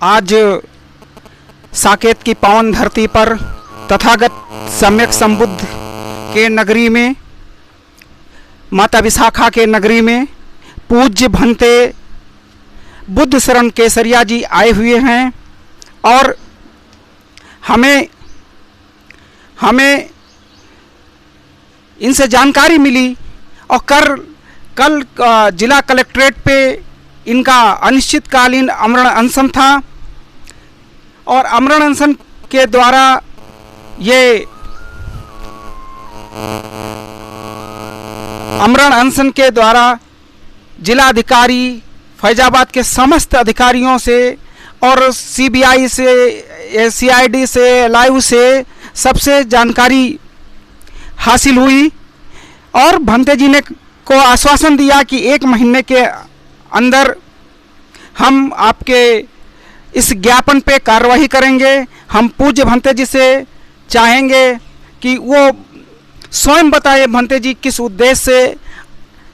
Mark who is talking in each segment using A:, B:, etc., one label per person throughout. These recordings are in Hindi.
A: आज साकेत की पावन धरती पर तथागत सम्यक संबुद्ध के नगरी में, माता विशाखा के नगरी में पूज्य भंते बुद्ध शरण केसरिया जी आए हुए हैं और हमें इनसे जानकारी मिली और कल जिला कलेक्ट्रेट पे इनका अनिश्चितकालीन आमरण अनशन था और आमरण अनशन के द्वारा ये आमरण अनशन के द्वारा जिलाधिकारी फैजाबाद के समस्त अधिकारियों से और सीबीआई से, सीआईडी से, लाइव से सबसे जानकारी हासिल हुई और भंते जी ने को आश्वासन दिया कि 1 महीने के अंदर हम आपके इस ज्ञापन पे कार्रवाई करेंगे। हम पूज्य भंते जी से चाहेंगे कि वो स्वयं बताए भंते जी किस उद्देश्य से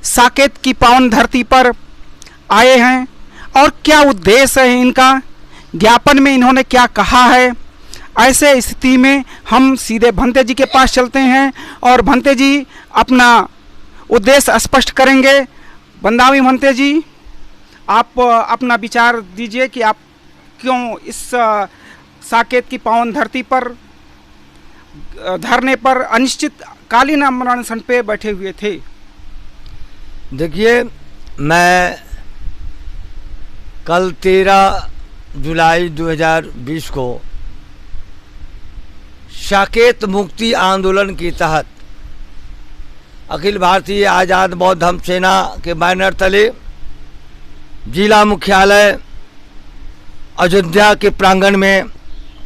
A: साकेत की पावन धरती पर आए हैं और क्या उद्देश्य है इनका, ज्ञापन में इन्होंने क्या कहा है। ऐसे स्थिति में हम सीधे भंते जी के पास चलते हैं और भंते जी अपना उद्देश्य स्पष्ट करेंगे। बंदावी भंते जी, आप अपना विचार दीजिए कि आप क्यों इस साकेत की पावन धरती पर धरने पर अनिश्चितकालीन आमरण अनशन पे बैठे हुए थे।
B: देखिए, मैं कल 13 जुलाई 2020 को साकेत मुक्ति आंदोलन के तहत अखिल भारतीय आज़ाद बौद्ध धम्म सेना के बैनर तले जिला मुख्यालय अयोध्या के प्रांगण में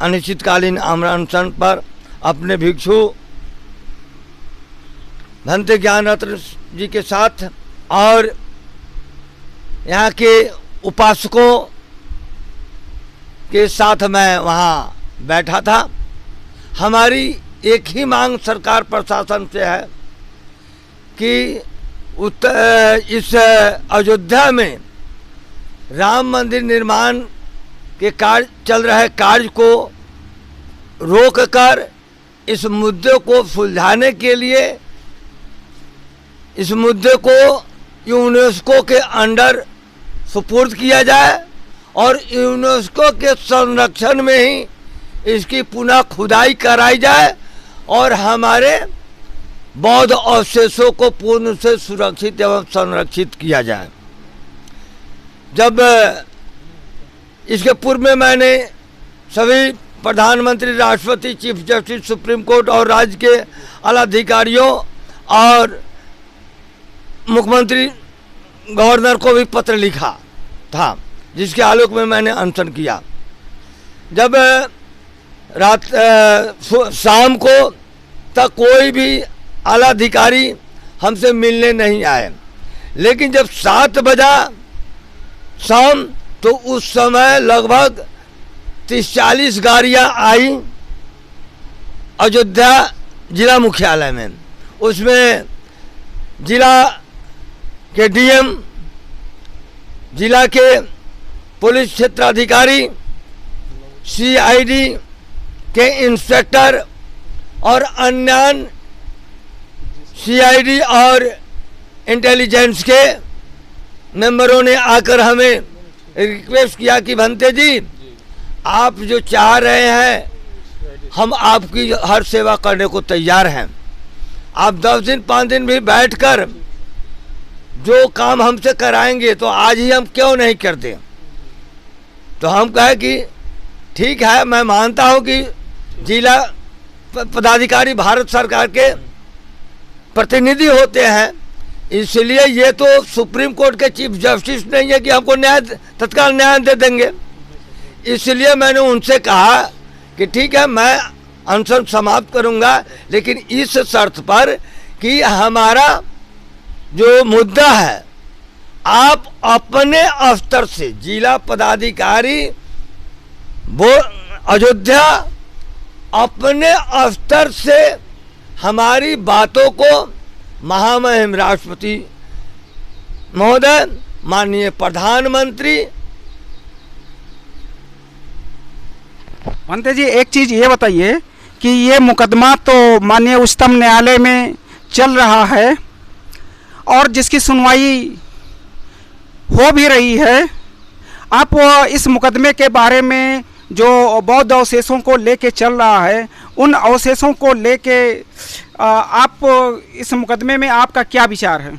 B: अनिश्चितकालीन आमरण अनशन पर अपने भिक्षु भंते ज्ञान रत्न जी के साथ और यहाँ के उपासकों के साथ मैं वहाँ बैठा था। हमारी एक ही मांग सरकार प्रशासन से है कि इस अयोध्या में राम मंदिर निर्माण के कार्य चल रहे कार्य को रोककर इस मुद्दे को सुलझाने के लिए इस मुद्दे को यूनेस्को के अंडर सुपुर्द किया जाए और यूनेस्को के संरक्षण में ही इसकी पुनः खुदाई कराई जाए और हमारे बौद्ध अवशेषों को पूर्ण से सुरक्षित एवं संरक्षित किया जाए। जब इसके पूर्व में मैंने सभी प्रधानमंत्री, राष्ट्रपति, चीफ जस्टिस सुप्रीम कोर्ट और राज्य के आला अधिकारियों और मुख्यमंत्री, गवर्नर को भी पत्र लिखा था, जिसके आलोक में मैंने अनशन किया। जब शाम को तक कोई भी आला अधिकारी हमसे मिलने नहीं आए, लेकिन जब 7 बजा शाम तो उस समय लगभग 30-40 गाड़ियाँ आई अयोध्या जिला मुख्यालय में। उसमें जिला के डीएम, जिला के पुलिस क्षेत्राधिकारी, सीआईडी के इंस्पेक्टर और अन्य सीआईडी और इंटेलिजेंस के मेंबरों ने आकर हमें रिक्वेस्ट किया कि भंते जी, आप जो चाह रहे हैं हम आपकी हर सेवा करने को तैयार हैं। आप 10 दिन 5 दिन भी बैठकर जो काम हमसे कराएंगे तो आज ही हम क्यों नहीं करते। तो हम कहे कि ठीक है, मैं मानता हूं कि जिला पदाधिकारी भारत सरकार के प्रतिनिधि होते हैं, इसलिए ये तो सुप्रीम कोर्ट के चीफ जस्टिस नहीं है कि हमको न्याय तत्काल न्याय दे देंगे। इसलिए मैंने उनसे कहा कि ठीक है, मैं अनशन समाप्त करूंगा, लेकिन इस शर्त पर कि हमारा जो मुद्दा है आप अपने स्तर से जिला पदाधिकारी वो अयोध्या अपने स्तर से हमारी बातों को महामहिम राष्ट्रपति महोदय, माननीय प्रधानमंत्री
A: भंते जी, एक चीज़ ये बताइए कि ये मुकदमा तो माननीय उच्चतम न्यायालय में चल रहा है और जिसकी सुनवाई हो भी रही है, आप इस मुकदमे के बारे में जो बौद्ध अवशेषों को लेके चल रहा है, उन अवशेषों को लेके आप इस मुकदमे में आपका क्या विचार है?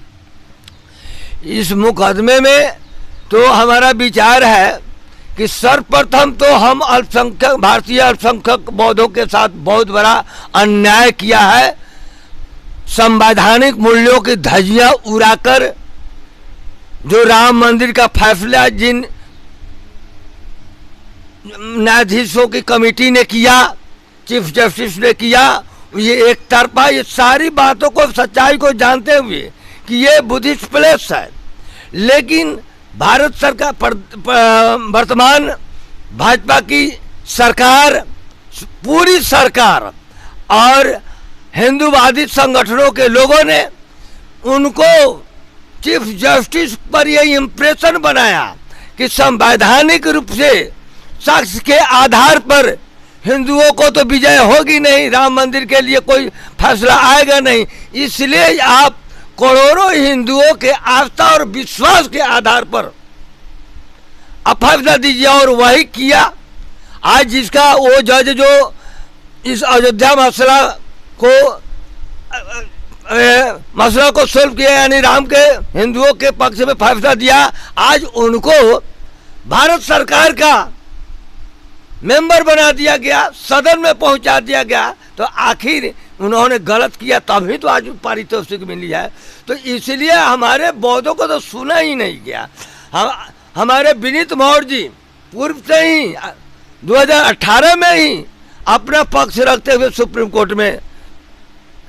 B: इस मुकदमे में तो हमारा विचार है कि सर्वप्रथम तो हम अल्पसंख्यक भारतीय अल्पसंख्यक बौद्धों के साथ बहुत बड़ा अन्याय किया है। संवैधानिक मूल्यों की धज्जियां उड़ाकर जो राम मंदिर का फैसला जिन न्यायाधीशों की कमेटी ने किया, चीफ जस्टिस ने किया, ये एक तरफा, ये सारी बातों को सच्चाई को जानते हुए कि ये बुद्धिस्ट प्लेस है, लेकिन भारत सरकार वर्तमान भाजपा की सरकार, पूरी सरकार और हिंदूवादी संगठनों के लोगों ने उनको चीफ जस्टिस पर यह इम्प्रेशन बनाया कि संवैधानिक रूप से साक्ष्य के आधार पर हिंदुओं को तो विजय होगी नहीं, राम मंदिर के लिए कोई फैसला आएगा नहीं, इसलिए आप करोड़ों हिंदुओं के आस्था और विश्वास के आधार पर फैसला दीजिए। और वही किया। आज जिसका वो जज जो इस अयोध्या मसला को सोल्व किया, यानी राम के हिंदुओं के पक्ष में फैसला दिया, आज उनको भारत सरकार का मेंबर बना दिया गया, सदन में पहुंचा दिया गया। तो आखिर उन्होंने गलत किया तभी तो आज पारितोषिक मिली है। तो इसलिए हमारे बौद्धों को तो सुना ही नहीं गया। हमारे विनीत मौर्य जी पूर्व से ही 2018 में ही अपना पक्ष रखते हुए सुप्रीम कोर्ट में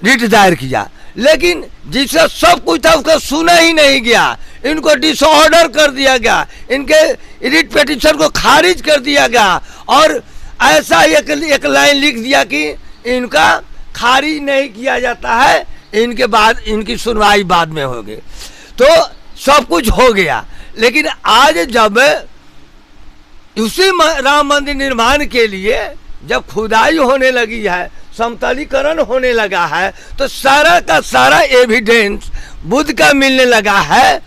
B: रिट दायर किया, लेकिन जिससे सब कुछ था उसका सुना ही नहीं गया। इनको डिसऑर्डर कर दिया गया, इनके रिट पिटीशन को खारिज कर दिया गया और ऐसा एक लाइन लिख दिया कि इनका खारिज नहीं किया जाता है, इनके बाद इनकी सुनवाई बाद में होगी। तो सब कुछ हो गया, लेकिन आज जब उसी राम मंदिर निर्माण के लिए जब खुदाई होने लगी है, समतलीकरण होने लगा है, तो सारा का सारा एविडेंस बुद्ध का मिलने लगा है।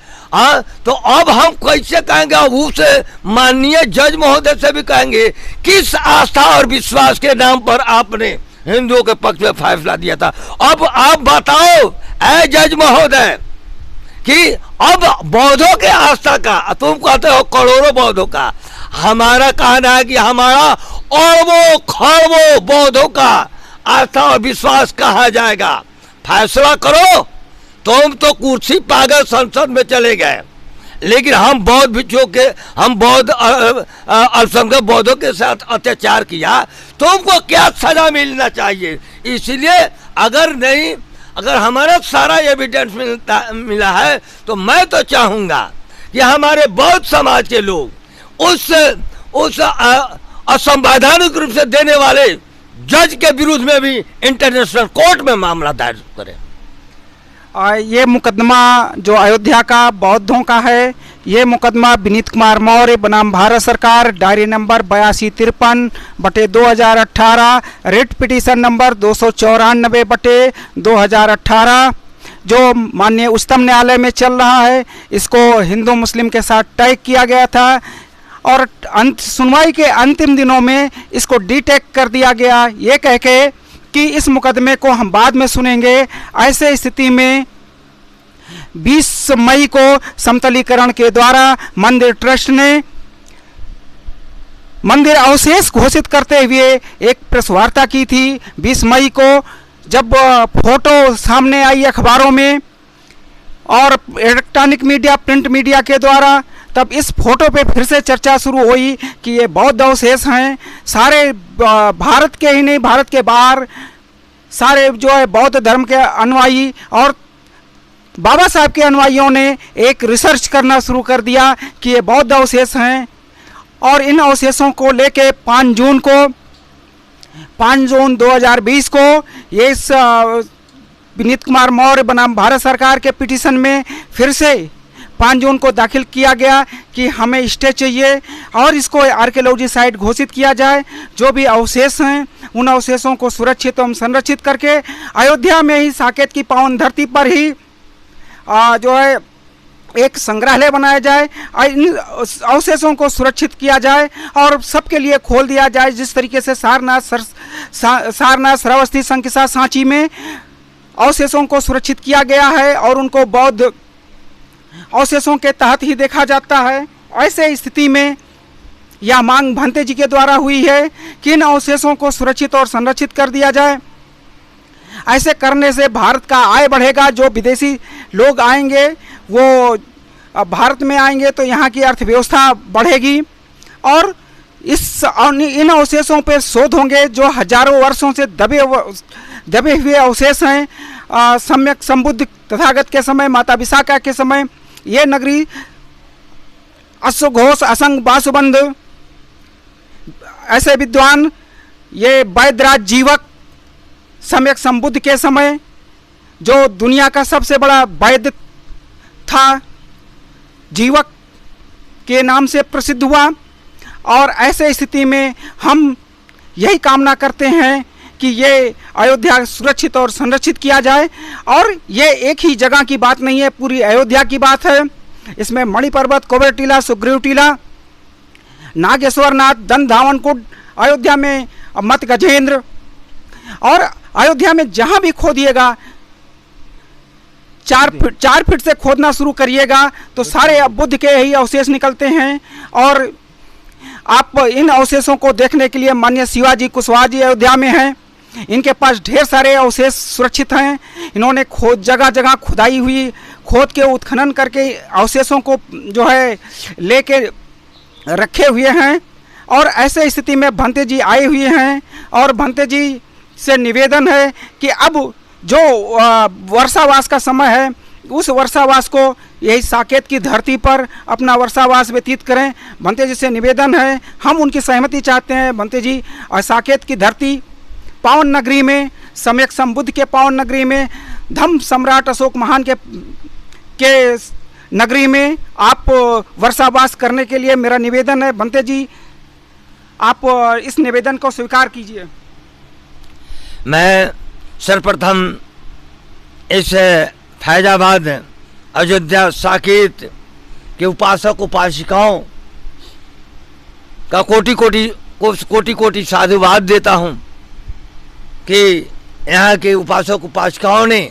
B: तो अब हम कैसे कहेंगे, अब उसे माननीय जज महोदय से भी कहेंगे किस आस्था और विश्वास के नाम पर आपने हिंदुओं के पक्ष में फैसला दिया था। अब आप बताओ ऐ जज महोदय कि अब बौद्धों के आस्था का, तुम कहते हो करोड़ों बौद्धों का, हमारा कहना है कि हमारा अरबों खरबों बौद्धों का आस्था और विश्वास कहा जाएगा। फैसला करो। तुम तो कुर्सी पाकर संसद में चले गए, लेकिन हम बौद्ध भिक्षुओं के, हम बौद्ध अल्पसंख्यक बौद्धों के साथ अत्याचार किया, तुमको क्या सजा मिलना चाहिए। इसलिए अगर हमारा सारा एविडेंस मिला है तो मैं तो चाहूँगा कि हमारे बौद्ध समाज के लोग उस असंवैधानिक रूप से देने वाले जज के विरुद्ध में भी इंटरनेशनल कोर्ट में मामला दायर करें।
A: ये मुकदमा जो अयोध्या का बौद्धों का है, ये मुकदमा विनीत कुमार मौर्य बनाम भारत सरकार, diary number 8253/2018, writ petition number 294/2018, जो माननीय उच्चतम न्यायालय में चल रहा है, इसको हिंदू मुस्लिम के साथ टैग किया गया था और सुनवाई के अंतिम दिनों में इसको डीटैग कर दिया गया, ये कह के कि इस मुकदमे को हम बाद में सुनेंगे। ऐसे स्थिति में 20 मई को समतलीकरण के द्वारा मंदिर ट्रस्ट ने मंदिर अवशेष घोषित करते हुए एक प्रेस वार्ता की थी। 20 मई को जब फोटो सामने आई अखबारों में और इलेक्ट्रॉनिक मीडिया, प्रिंट मीडिया के द्वारा, तब इस फोटो पे फिर से चर्चा शुरू हुई कि ये बौद्ध अवशेष हैं। सारे भारत के ही नहीं, भारत के बाहर सारे जो है बौद्ध धर्म के अनुयायी और बाबा साहब के अनुयायियों ने एक रिसर्च करना शुरू कर दिया कि ये बौद्ध अवशेष हैं। और इन अवशेषों को लेके 5 जून 2020 को ये इस विनीत कुमार मौर्य बनाम भारत सरकार के पिटीशन में फिर से 5 जून को दाखिल किया गया कि हमें स्टे चाहिए और इसको आर्कियोलॉजी साइट घोषित किया जाए। जो भी अवशेष हैं उन अवशेषों को सुरक्षित एवं संरक्षित करके अयोध्या में ही साकेत की पावन धरती पर ही जो है एक संग्रहालय बनाया जाए, इन अवशेषों को सुरक्षित किया जाए और सबके लिए खोल दिया जाए। जिस तरीके से सारनाथ, श्रावस्ती, संकिसा, सांची में अवशेषों को सुरक्षित किया गया है और उनको बौद्ध अवशेषों के तहत ही देखा जाता है, ऐसे स्थिति में यह मांग भंते जी के द्वारा हुई है कि इन अवशेषों को सुरक्षित और संरक्षित कर दिया जाए। ऐसे करने से भारत का आय बढ़ेगा। जो विदेशी लोग आएंगे वो भारत में आएंगे तो यहाँ की अर्थव्यवस्था बढ़ेगी और इन अवशेषों पे शोध होंगे जो हजारों वर्षों से दबे हुए अवशेष हैं। सम्यक संबुद्ध तथागत के समय, माता विशाखा के समय ये नगरी अश्वघोष, असंग, बासुबंध ऐसे विद्वान, ये वैद्यराज जीवक सम्यक संबुद्ध के समय जो दुनिया का सबसे बड़ा वैद्य था, जीवक के नाम से प्रसिद्ध हुआ। और ऐसे स्थिति में हम यही कामना करते हैं कि ये अयोध्या सुरक्षित और संरक्षित किया जाए। और ये एक ही जगह की बात नहीं है, पूरी अयोध्या की बात है। इसमें मणिपर्वत, कुबेर टीला, सुग्रीव टीला, नागेश्वर नाथ, दंत धावनकुंड, अयोध्या में मत गजेंद्र, और अयोध्या में जहाँ भी खोदिएगा 4 फीट से खोदना शुरू करिएगा तो सारे बुद्ध के ही अवशेष निकलते हैं। और आप इन अवशेषों को देखने के लिए माननीय शिवाजी कुशवाहा जी अयोध्या में हैं। इनके पास ढेर सारे अवशेष सुरक्षित हैं। इन्होंने जगह जगह खुदाई हुई, खोद के उत्खनन करके अवशेषों को जो है लेके रखे हुए हैं। और ऐसे स्थिति में भंते जी आए हुए हैं और भंते जी से निवेदन है कि अब जो वर्षावास का समय है उस वर्षावास को यही साकेत की धरती पर अपना वर्षावास व्यतीत करें। भंते जी से निवेदन है, हम उनकी सहमति चाहते हैं। भंते जी साकेत की धरती पावन नगरी में, सम्यक संबुद्ध के पावन नगरी में, धम्म सम्राट अशोक महान के नगरी में आप वर्षावास करने के लिए मेरा निवेदन है। भंते जी आप इस निवेदन को स्वीकार कीजिए।
B: मैं सर्वप्रथम इस फैजाबाद, अयोध्या, साकेत के उपासक उपासिकाओं का कोटि कोटि साधुवाद देता हूँ कि यहाँ के उपासक उपासिकाओं ने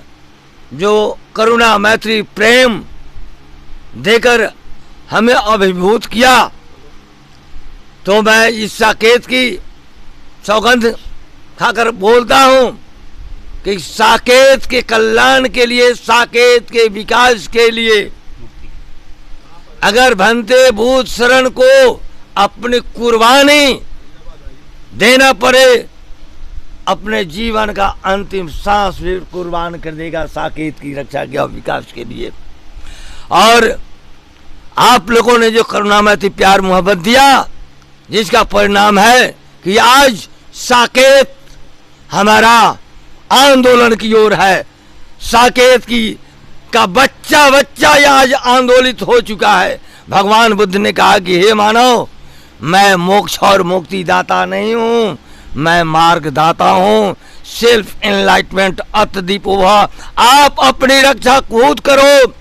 B: जो करुणा, मैत्री, प्रेम देकर हमें अभिभूत किया। तो मैं इस साकेत की सौगंध खाकर बोलता हूँ कि साकेत के कल्याण के लिए, साकेत के विकास के लिए अगर भंते भूत शरण को अपनी कुर्बानी देना पड़े, अपने जीवन का अंतिम सांस भी कुर्बान कर देगा साकेत की रक्षा के और विकास के लिए। और आप लोगों ने जो करुणामय प्यार मोहब्बत दिया, जिसका परिणाम है कि आज साकेत हमारा आंदोलन की ओर है। साकेत का बच्चा आज आंदोलित हो चुका है। भगवान बुद्ध ने कहा कि हे मानव, मैं मोक्ष और मुक्ति दाता नहीं हूँ, मैं मार्ग दाता हूँ। सेल्फ एनलाइटमेंट अत दीपोभव। आप अपनी रक्षा खुद करो।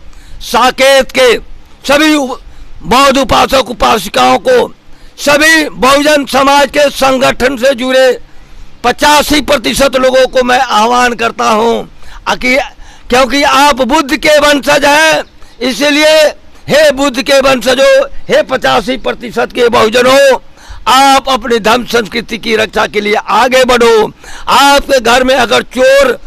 B: साकेत के सभी बौद्ध उपासक उपासिकाओं को, सभी बहुजन समाज के संगठन से जुड़े 85% लोगों को मैं आह्वान करता हूँ क्योंकि आप बुद्ध के वंशज हैं, इसलिए हे बुद्ध के वंशजों, हे 85% के बहुजनों, आप अपनी धर्म संस्कृति की रक्षा के लिए आगे बढ़ो। आपके घर में अगर चोर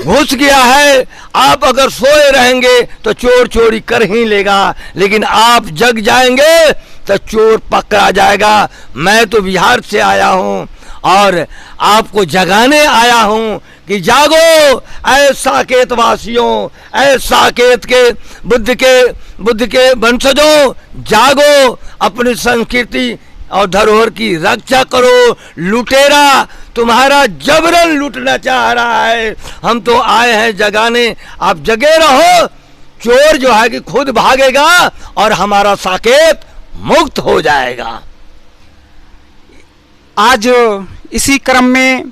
B: घुस गया है, आप अगर सोए रहेंगे तो चोर चोरी कर ही लेगा, लेकिन आप जग जाएंगे तो चोर पकड़ा जाएगा। मैं तो बिहार से आया हूँ और आपको जगाने आया हूँ कि जागो ऐ साकेत वासियों, ऐ साकेत के बुद्ध के वंशजों, जागो, अपनी संस्कृति और धरोहर की रक्षा करो। लुटेरा तुम्हारा जबरन लूटना चाह रहा है, हम तो आए हैं जगाने, आप जगे रहो। चोर जो है कि खुद भागेगा और हमारा साकेत मुक्त हो जाएगा।
A: आज इसी क्रम में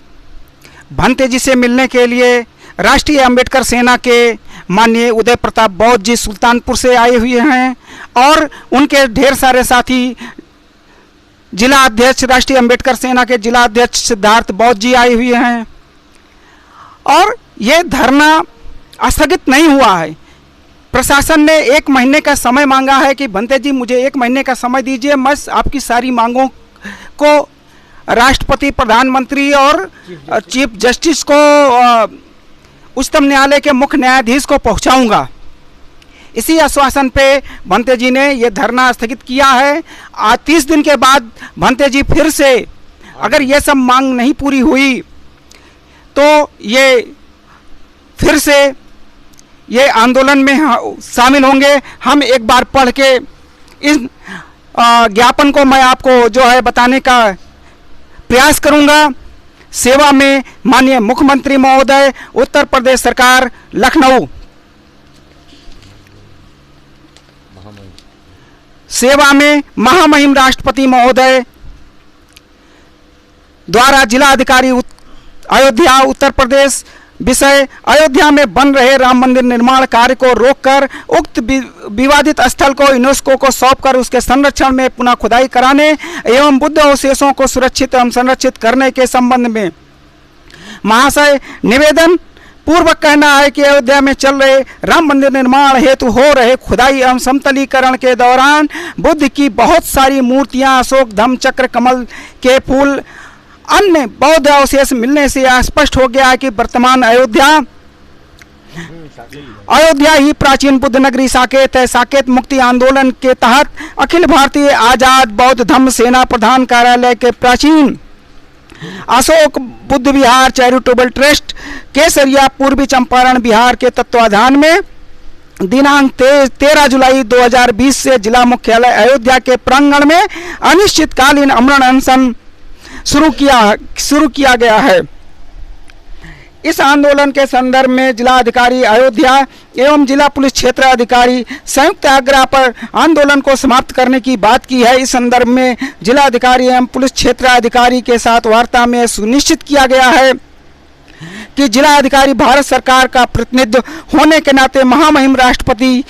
A: भंते जी से मिलने के लिए राष्ट्रीय अंबेडकर सेना के माननीय उदय प्रताप बौद्ध जी सुल्तानपुर से आए हुए हैं और उनके ढेर सारे साथी जिला अध्यक्ष राष्ट्रीय अंबेडकर सेना के जिला अध्यक्ष सिद्धार्थ बौद्ध जी आए हुए हैं। और ये धरना स्थगित नहीं हुआ है। प्रशासन ने 1 महीने का समय मांगा है कि भंते जी मुझे 1 महीने का समय दीजिए, मैं आपकी सारी मांगों को राष्ट्रपति, प्रधानमंत्री और चीफ जस्टिस को, उच्चतम न्यायालय के मुख्य न्यायाधीश को पहुंचाऊंगा। इसी आश्वासन पे भंते जी ने ये धरना स्थगित किया है। आज 30 दिन के बाद भंते जी फिर से, अगर ये सब मांग नहीं पूरी हुई तो ये फिर से ये आंदोलन में शामिल होंगे। हम एक बार पढ़ के इस ज्ञापन को मैं आपको जो है बताने का प्रयास करूंगा। सेवा में माननीय मुख्यमंत्री महोदय, उत्तर प्रदेश सरकार, लखनऊ। सेवा में महामहिम राष्ट्रपति महोदय द्वारा जिलाधिकारी अयोध्या उत्तर प्रदेश विषय अयोध्या में बन रहे राम मंदिर निर्माण कार्य को रोककर उक्त विवादित स्थल को यूनेस्को को सौंपकर उसके संरक्षण में पुनः खुदाई कराने एवं बुद्ध अवशेषों को सुरक्षित एवं संरक्षित करने के संबंध में महाशय निवेदन पूर्वक कहना है कि अयोध्या में चल रहे राम मंदिर निर्माण हेतु हो रहे खुदाई एवं समतलीकरण के दौरान बुद्ध की बहुत सारी मूर्तियां, अशोक धम्म चक्र, कमल के फूल, अन्य बौद्ध अवशेष मिलने से स्पष्ट हो गया है कि वर्तमान अयोध्या ही प्राचीन बुद्ध नगरी साकेत है। साकेत मुक्ति आंदोलन के तहत अखिल भारतीय आजाद बौद्ध धम्म सेना प्रधान कार्यालय के प्राचीन अशोक बुद्ध विहार चैरिटेबल ट्रस्ट केसरिया पूर्वी चंपारण बिहार के तत्वाधान में दिनांक 13 जुलाई 2020 से जिला मुख्यालय अयोध्या के प्रांगण में अनिश्चितकालीन अमरण अनशन शुरू किया गया है। इस आंदोलन के संदर्भ में जिला अधिकारी अयोध्या एवं जिला पुलिस क्षेत्र अधिकारी संयुक्त आग्रह पर आंदोलन को समाप्त करने की बात की है। इस संदर्भ में जिला अधिकारी एवं पुलिस क्षेत्र अधिकारी के साथ वार्ता में सुनिश्चित किया गया है कि जिला अधिकारी भारत सरकार का प्रतिनिधि होने के नाते महामहिम राष्ट्रपति,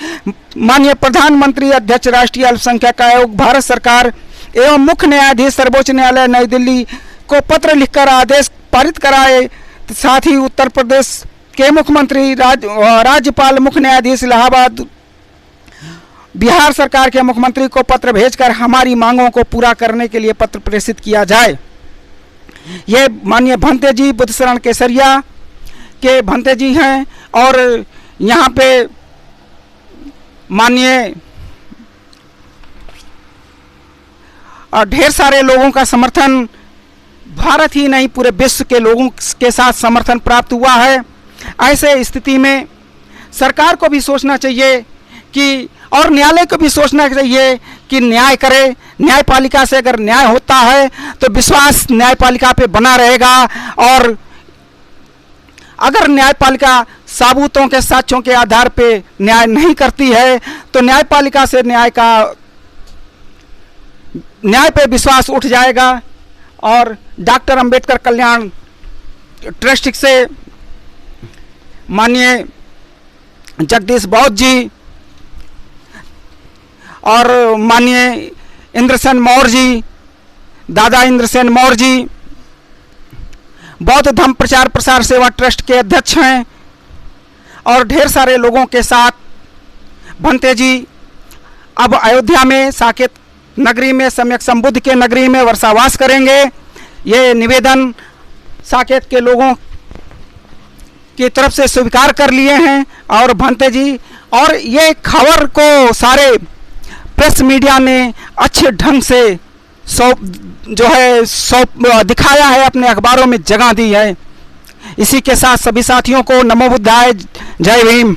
A: माननीय प्रधानमंत्री, अध्यक्ष राष्ट्रीय अल्पसंख्यक आयोग भारत सरकार एवं मुख्य न्यायाधीश सर्वोच्च न्यायालय नई दिल्ली को पत्र लिखकर आदेश पारित कराए। साथ ही उत्तर प्रदेश के मुख्यमंत्री, राज्यपाल, मुख्य न्यायाधीश इलाहाबाद, बिहार सरकार के मुख्यमंत्री को पत्र भेजकर हमारी मांगों को पूरा करने के लिए पत्र प्रेषित किया जाए। ये माननीय भंते जी बुद्ध शरण केसरिया के भंते जी हैं और यहाँ पे माननीय ढेर सारे लोगों का समर्थन, भारत ही नहीं पूरे विश्व के लोगों के साथ समर्थन प्राप्त हुआ है। ऐसे स्थिति में सरकार को भी सोचना चाहिए कि, और न्यायालय को भी सोचना चाहिए कि न्याय करे। न्यायपालिका से अगर न्याय होता है तो विश्वास न्यायपालिका पे बना रहेगा, और अगर न्यायपालिका सबूतों के, साक्ष्यों के आधार पे न्याय नहीं करती है तो न्यायपालिका से न्याय पे विश्वास उठ जाएगा। और डॉक्टर अंबेडकर कल्याण ट्रस्ट से माननीय जगदीश बौद्ध जी और माननीय इंद्रसेन मौर्य जी, दादा इंद्रसेन मौर्य जी बौद्ध धम्म प्रचार प्रसार सेवा ट्रस्ट के अध्यक्ष हैं, और ढेर सारे लोगों के साथ भंते जी अब अयोध्या में साकेत नगरी में, सम्यक संबुद्ध के नगरी में वर्षावास करेंगे। ये निवेदन साकेत के लोगों की तरफ से स्वीकार कर लिए हैं। और भंते जी, और ये खबर को सारे प्रेस मीडिया ने अच्छे ढंग से दिखाया है, अपने अखबारों में जगह दी है। इसी के साथ सभी साथियों को नमो बुद्धाय, जय भीम।